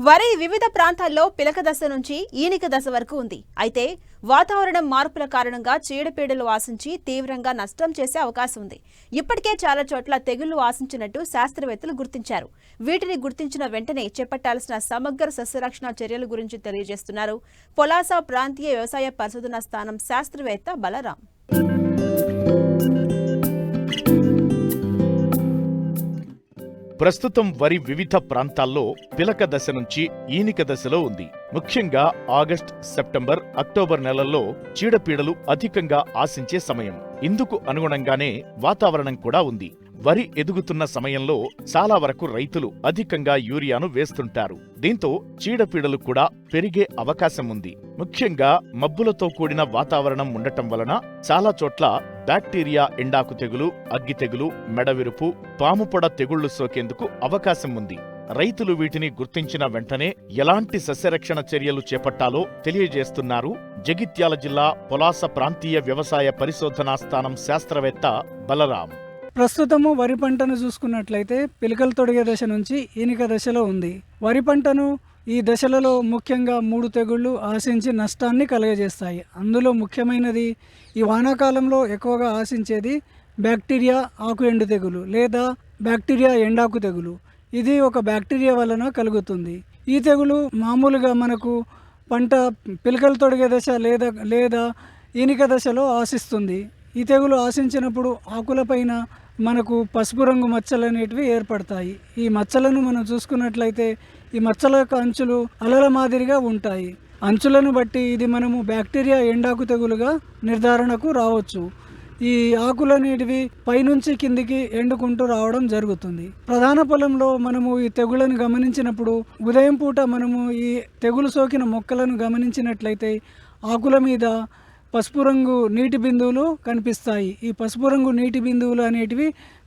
వరి వివిధ ప్రాంతాల్లో పిలక దశ నుంచి ఈనిక దశ వరకు ఉంది. అయితే వాతావరణం మార్పుల కారణంగా చీడపీడలు ఆశించి తీవ్రంగా నష్టం చేసే అవకాశం ఉంది. ఇప్పటికే చాలా చోట్ల తెగుళ్లు ఆశించినట్టు శాస్త్రవేత్తలు గుర్తించారు. వీటిని గుర్తించిన వెంటనే చేపట్టాల్సిన సమగ్ర సస్యరక్షణ చర్యల గురించి తెలియజేస్తున్నారు పొలాస ప్రాంతీయ వ్యవసాయ పరిశోధనా స్థానం శాస్త్రవేత్త బలరాం. ప్రస్తుతం వరి వివిధ ప్రాంతాల్లో పిలక దశ నుంచి ఈనిక దశలో ఉంది. ముఖ్యంగా ఆగస్టు, సెప్టెంబర్, అక్టోబర్ నెలల్లో చీడపీడలు అధికంగా ఆశించే సమయం. ఇందుకు అనుగుణంగానే వాతావరణం కూడా ఉంది. వరి ఎదుగుతున్న సమయంలో చాలా వరకు రైతులు అధికంగా యూరియాను వేస్తుంటారు. దీంతో చీడపీడలు కూడా పెరిగే అవకాశం ఉంది. ముఖ్యంగా మబ్బులతో కూడిన వాతావరణం ఉండటం వలన చాలా చోట్ల బ్యాక్టీరియా ఎండాకు తెగులు, అగ్గి తెగులు, మెడవిరుపు, పాముపొడ తెగుళ్లు సోకేందుకు అవకాశం ఉంది. రైతులు వీటిని గుర్తించిన వెంటనే ఎలాంటి సస్యరక్షణ చర్యలు చేపట్టాలో తెలియజేస్తున్నారు జగిత్యాల జిల్లా పొలాస ప్రాంతీయ వ్యవసాయ పరిశోధనా స్థానం శాస్త్రవేత్త బలరాం. ప్రస్తుతము వరి పంటను చూసుకున్నట్లయితే పిలకలు తొడిగే దశ నుంచి ఈనిక దశలో ఉంది. వరి పంటను ఈ దశలలో ముఖ్యంగా 3 తెగుళ్లు ఆశించి నష్టాన్ని కలుగజేస్తాయి. అందులో ముఖ్యమైనది ఈ వానాకాలంలో ఎక్కువగా ఆశించేది బ్యాక్టీరియా ఆకు ఎండు తెగులు లేదా బ్యాక్టీరియా ఎండాకు తెగులు. ఇది ఒక బ్యాక్టీరియా వలన కలుగుతుంది. ఈ తెగులు మామూలుగా మనకు పంట పిలకలు తొడిగే దశ లేదా ఈనిక దశలో ఆశిస్తుంది. ఈ తెగులు ఆశించినప్పుడు ఆకులపైన మనకు పసుపు రంగు మచ్చలు అనేటివి ఏర్పడతాయి. ఈ మచ్చలను మనం చూసుకున్నట్లయితే ఈ మచ్చల యొక్క అంచులు అలల మాదిరిగా ఉంటాయి. అంచులను బట్టి ఇది మనము బ్యాక్టీరియా ఎండాకు తెగులుగా నిర్ధారణకు రావచ్చు. ఈ ఆకులు అనేటివి పైనుంచి కిందికి ఎండుకుంటూ రావడం జరుగుతుంది. ప్రధాన పొలంలో మనము ఈ తెగులను గమనించినప్పుడు ఉదయం పూట మనము ఈ తెగులు సోకిన మొక్కలను గమనించినట్లయితే ఆకుల మీద పసుపు రంగు నీటి బిందువులు కనిపిస్తాయి. ఈ పసుపు రంగు నీటి బిందువులు అనేటివి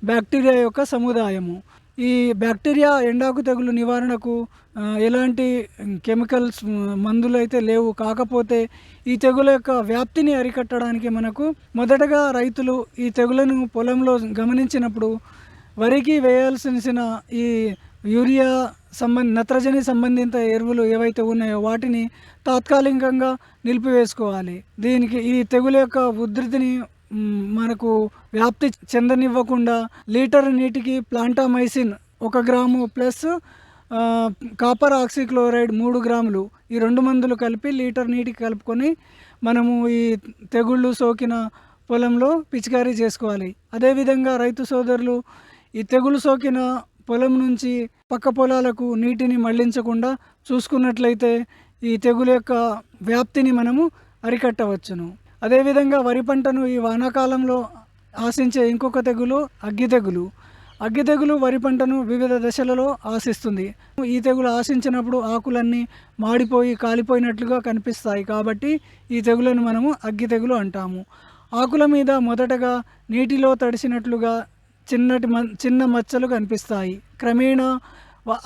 బ్యాక్టీరియా యొక్క సముదాయము. ఈ బ్యాక్టీరియా ఎండాకు తెగులు నివారణకు ఎలాంటి కెమికల్స్ మందులు అయితే లేవు. కాకపోతే ఈ తెగుల యొక్క వ్యాప్తిని అరికట్టడానికి మనకు మొదటగా రైతులు ఈ తెగులను పొలంలో గమనించినప్పుడు వరికి వేయాల్సిన ఈ యూరియా నత్రజని సంబంధిత ఎరువులు ఏవైతే ఉన్నాయో వాటిని తాత్కాలికంగా నిలిపివేసుకోవాలి. దీనికి ఈ తెగుల యొక్క ఉధృతిని మనకు వ్యాప్తి చెందనివ్వకుండా లీటర్ నీటికి plantamycin 1 gram plus copper oxychloride 3 గ్రాములు ఈ 2 మందులు కలిపి లీటర్ నీటికి కలుపుకొని మనము ఈ తెగుళ్ళు సోకిన పొలంలో పిచికారీ చేసుకోవాలి. అదేవిధంగా రైతు సోదరులు ఈ తెగులు సోకిన పొలం నుంచి పక్క పొలాలకు నీటిని మళ్లించకుండా చూసుకున్నట్లయితే ఈ తెగుల యొక్క వ్యాప్తిని మనము అరికట్టవచ్చును. అదేవిధంగా వరి పంటను ఈ వానాకాలంలో ఆశించే ఇంకొక తెగులు అగ్గి తెగులు. అగ్గి తెగులు వరి పంటను వివిధ దశలలో ఆశిస్తుంది. ఈ తెగులు ఆశించినప్పుడు ఆకులన్నీ మాడిపోయి కాలిపోయినట్లుగా కనిపిస్తాయి. కాబట్టి ఈ తెగులను మనము అగ్గి తెగులు అంటాము. ఆకుల మీద మొదటగా నీటిలో తడిసినట్లుగా చిన్న మచ్చలు కనిపిస్తాయి. క్రమేణా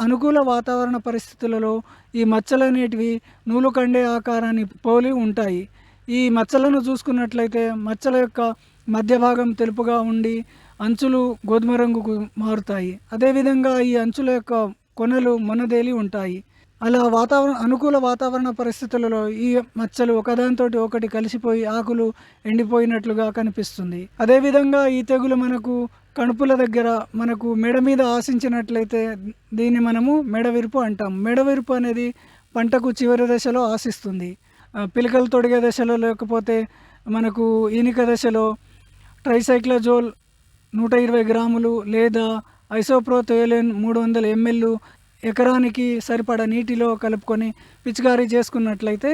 అనుకూల వాతావరణ పరిస్థితులలో ఈ మచ్చలు అనేటివి నూలు కండే ఆకారాన్ని పోలి ఉంటాయి. ఈ మచ్చలను చూసుకున్నట్లయితే మచ్చల యొక్క మధ్య భాగం తెలుపుగా ఉండి అంచులు గోధుమ రంగుకు మారుతాయి. అదేవిధంగా ఈ అంచుల యొక్క కొనలు మొనదేలి ఉంటాయి. అలా అనుకూల వాతావరణ పరిస్థితులలో ఈ మచ్చలు ఒకదానితోటి ఒకటి కలిసిపోయి ఆకులు ఎండిపోయినట్లుగా కనిపిస్తుంది. అదేవిధంగా ఈ తెగులు మనకు కణుపుల దగ్గర మనకు మెడ మీద ఆశించినట్లయితే దీన్ని మనము మెడవిరుపు అంటాం. మెడవిరుపు అనేది పంటకు చివరి దశలో ఆశిస్తుంది. పిలకలు తొడిగే దశలో లేకపోతే మనకు ఈనిక దశలో ట్రైసైక్లజోల్ 120 గ్రాములు లేదా ఐసోప్రోథయోలిన్ 300 ml ఎకరానికి సరిపడా నీటిలో కలుపుకొని పిచికారీ చేసుకున్నట్లయితే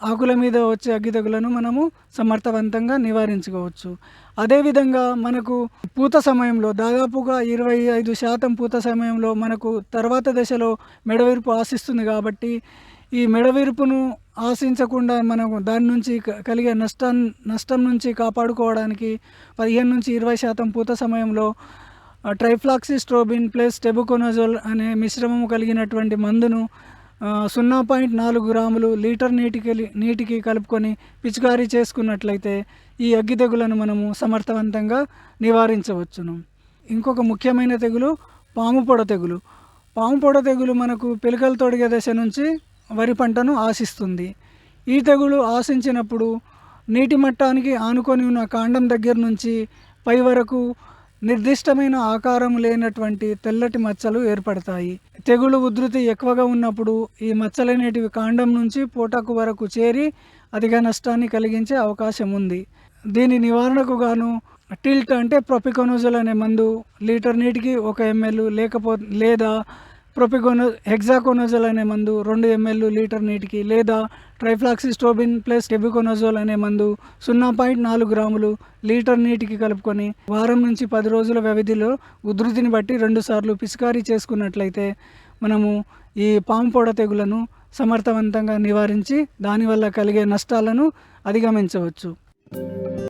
ఆకుల మీద వచ్చే అగ్గి తెగులను మనము సమర్థవంతంగా నివారించుకోవచ్చు. అదేవిధంగా మనకు పూత సమయంలో దాదాపుగా 25% పూత సమయంలో మనకు తర్వాత దశలో మెడవిరుపు ఆశిస్తుంది. కాబట్టి ఈ మెడవిరుపును ఆశించకుండా మనకు దాని నుంచి కలిగే నష్టం నుంచి కాపాడుకోవడానికి 15 నుంచి 20% పూత సమయంలో ట్రైఫ్లాక్సిస్ట్రోబిన్ ప్లస్ టెబుకొనజోల్ అనే మిశ్రమము కలిగినటువంటి మందును 0.4 గ్రాములు లీటర్ నీటికి కలుపుకొని పిచికారీ చేసుకున్నట్లయితే ఈ అగ్గి తెగులను మనము సమర్థవంతంగా నివారించవచ్చును. ఇంకొక ముఖ్యమైన తెగులు పాముపొడ తెగులు. పాము పొడ తెగులు మనకు పిలకలు తొడిగే దశ నుంచి వరి పంటను ఆశిస్తుంది. ఈ తెగులు ఆశించినప్పుడు నీటి మట్టానికి ఆనుకొని ఉన్న కాండం దగ్గర నుంచి పై వరకు నిర్దిష్టమైన ఆకారం లేనటువంటి తెల్లటి మచ్చలు ఏర్పడతాయి. తెగులు ఉధృతి ఎక్కువగా ఉన్నప్పుడు ఈ మచ్చలనేటివి కాండం నుంచి పూటకు వరకు చేరి అధిక నష్టాన్ని కలిగించే అవకాశం ఉంది. దీని నివారణకు గాను టిల్ట్ అంటే ప్రొపికోనోజోల్ అనే మందు లీటర్ నీటికి 1 ml లేదా హెక్సాకోనోజోల్ అనే మందు 2 ml లీటర్ నీటికి, లేదా ట్రైఫ్లాక్సిస్ట్రోబిన్ ప్లస్ టెబుకోనోజోల్ అనే మందు 0.4 గ్రాములు లీటర్ నీటికి కలుపుకొని వారం నుంచి 10 రోజుల వ్యవధిలో ఉధృతిని బట్టి 2 సార్లు పిచికారీ చేసుకున్నట్లయితే మనము ఈ పాము పొడ తెగులను సమర్థవంతంగా నివారించి దానివల్ల కలిగే నష్టాలను అధిగమించవచ్చు.